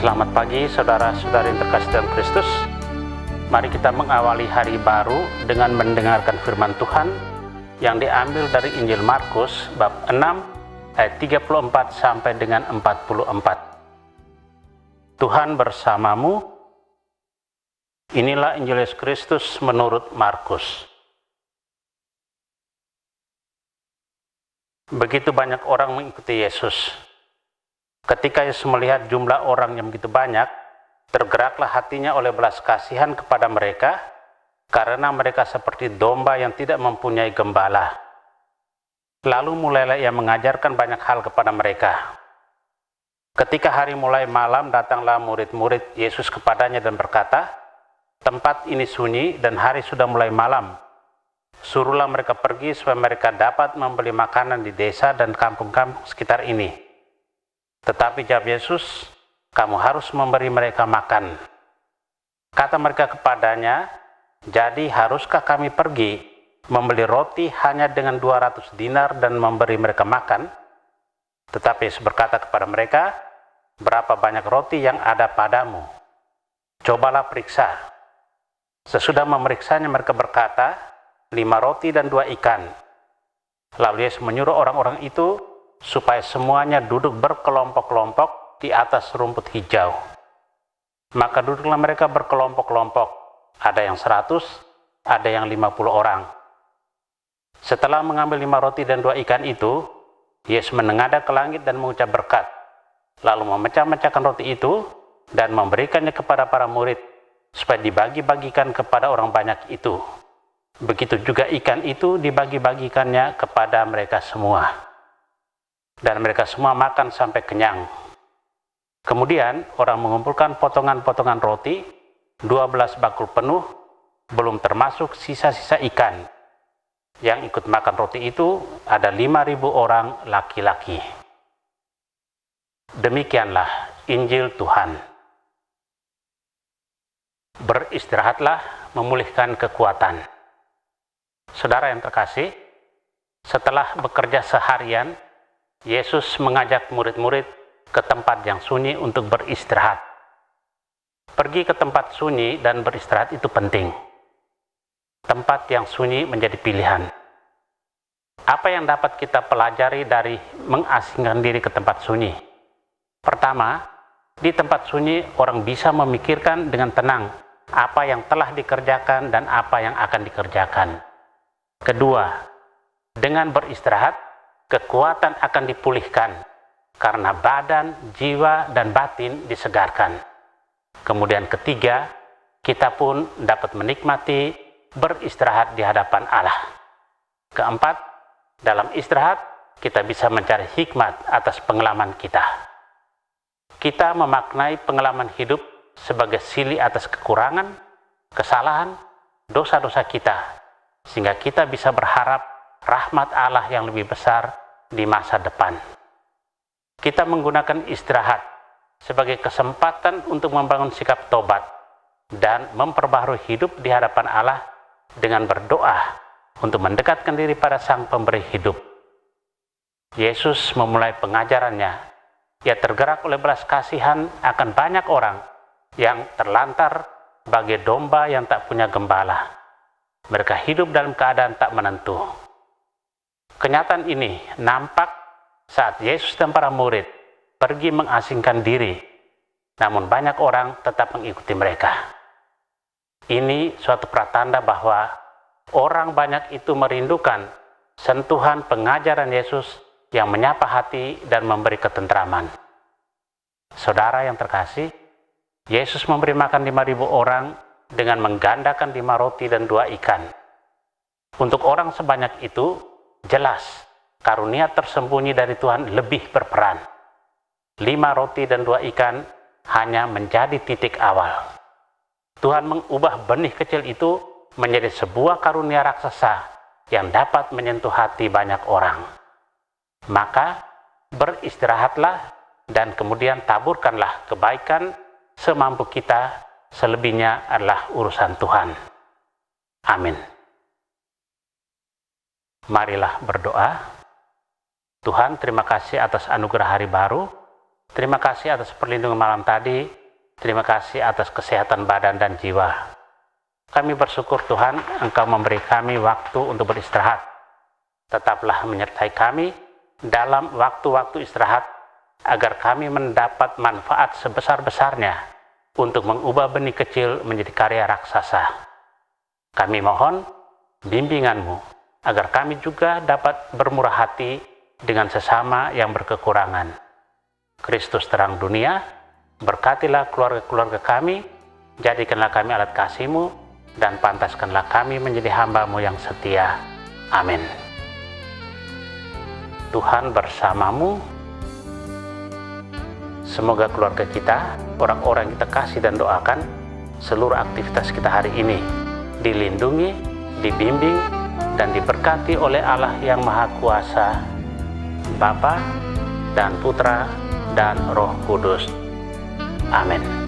Selamat pagi saudara-saudari yang terkasih dalam Kristus. Mari kita mengawali hari baru dengan mendengarkan firman Tuhan yang diambil dari Injil Markus bab 6 ayat 34 sampai dengan 44. Tuhan bersamamu. Inilah Injil Yesus Kristus menurut Markus. Begitu banyak orang mengikuti Yesus. Ketika Yesus melihat jumlah orang yang begitu banyak, tergeraklah hatinya oleh belas kasihan kepada mereka, karena mereka seperti domba yang tidak mempunyai gembala. Lalu mulailah ia mengajarkan banyak hal kepada mereka. Ketika hari mulai malam, datanglah murid-murid Yesus kepadanya dan berkata, "Tempat ini sunyi dan hari sudah mulai malam. Suruhlah mereka pergi supaya mereka dapat membeli makanan di desa dan kampung-kampung sekitar ini." Tetapi jawab Yesus, "Kamu harus memberi mereka makan." Kata mereka kepadanya, "Jadi haruskah kami pergi membeli roti hanya dengan 200 dinar dan memberi mereka makan?" Tetapi Yesus berkata kepada mereka, "Berapa banyak roti yang ada padamu? Cobalah periksa." Sesudah memeriksanya mereka berkata, 5 roti dan 2 ikan. Lalu Yesus menyuruh orang-orang itu supaya semuanya duduk berkelompok-kelompok di atas rumput hijau. Maka duduklah mereka berkelompok-kelompok, ada yang 100, ada yang 50 orang. Setelah mengambil 5 roti dan 2 ikan itu, Yesus menengadah ke langit dan mengucap berkat, lalu memecah-mecahkan roti itu dan memberikannya kepada para murid, supaya dibagi-bagikan kepada orang banyak itu. Begitu juga ikan itu dibagi-bagikannya kepada mereka semua. Dan mereka semua makan sampai kenyang. Kemudian orang mengumpulkan potongan-potongan roti, 12 bakul penuh, belum termasuk sisa-sisa ikan. Yang ikut makan roti itu ada 5.000 orang laki-laki. Demikianlah Injil Tuhan. Beristirahatlah memulihkan kekuatan. Saudara yang terkasih, setelah bekerja seharian, Yesus mengajak murid-murid ke tempat yang sunyi untuk beristirahat. Pergi ke tempat sunyi dan beristirahat itu penting. Tempat yang sunyi menjadi pilihan. Apa yang dapat kita pelajari dari mengasingkan diri ke tempat sunyi? Pertama, di tempat sunyi orang bisa memikirkan dengan tenang apa yang telah dikerjakan dan apa yang akan dikerjakan. Kedua, dengan beristirahat, kekuatan akan dipulihkan karena badan, jiwa, dan batin disegarkan. Kemudian ketiga, kita pun dapat menikmati beristirahat di hadapan Allah. Keempat, dalam istirahat kita bisa mencari hikmat atas pengalaman kita. Kita memaknai pengalaman hidup sebagai silih atas kekurangan, kesalahan, dosa-dosa kita, sehingga kita bisa berharap rahmat Allah yang lebih besar di masa depan. Kita menggunakan istirahat sebagai kesempatan untuk membangun sikap tobat dan memperbaharui hidup di hadapan Allah dengan berdoa untuk mendekatkan diri pada Sang Pemberi hidup. Yesus memulai pengajarannya. Ia tergerak oleh belas kasihan akan banyak orang yang terlantar bagai domba yang tak punya gembala. Mereka hidup dalam keadaan tak menentu. Kenyataan ini nampak saat Yesus dan para murid pergi mengasingkan diri, namun banyak orang tetap mengikuti mereka. Ini suatu pratanda bahwa orang banyak itu merindukan sentuhan pengajaran Yesus yang menyapa hati dan memberi ketentraman. Saudara yang terkasih, Yesus memberi makan 5.000 orang dengan menggandakan 5 roti dan 2 ikan. Untuk orang sebanyak itu, jelas, karunia tersembunyi dari Tuhan lebih berperan. 5 roti dan 2 ikan hanya menjadi titik awal. Tuhan mengubah benih kecil itu menjadi sebuah karunia raksasa yang dapat menyentuh hati banyak orang. Maka beristirahatlah dan kemudian taburkanlah kebaikan semampu kita, selebihnya adalah urusan Tuhan. Amin. Marilah berdoa. Tuhan, terima kasih atas anugerah hari baru. Terima kasih atas perlindungan malam tadi. Terima kasih atas kesehatan badan dan jiwa. Kami bersyukur Tuhan, Engkau memberi kami waktu untuk beristirahat. Tetaplah menyertai kami dalam waktu-waktu istirahat, agar kami mendapat manfaat sebesar-besarnya untuk mengubah benih kecil menjadi karya raksasa. Kami mohon bimbingan-Mu, agar kami juga dapat bermurah hati dengan sesama yang berkekurangan. Kristus terang dunia, berkatilah keluarga-keluarga kami, jadikanlah kami alat kasih-Mu, dan pantaskanlah kami menjadi hamba-Mu yang setia. Amin. Tuhan bersamamu. Semoga keluarga kita, orang-orang yang kita kasih dan doakan, seluruh aktivitas kita hari ini dilindungi, dibimbing, dan diberkati oleh Allah yang Maha Kuasa, Bapa dan Putra dan Roh Kudus. Amin.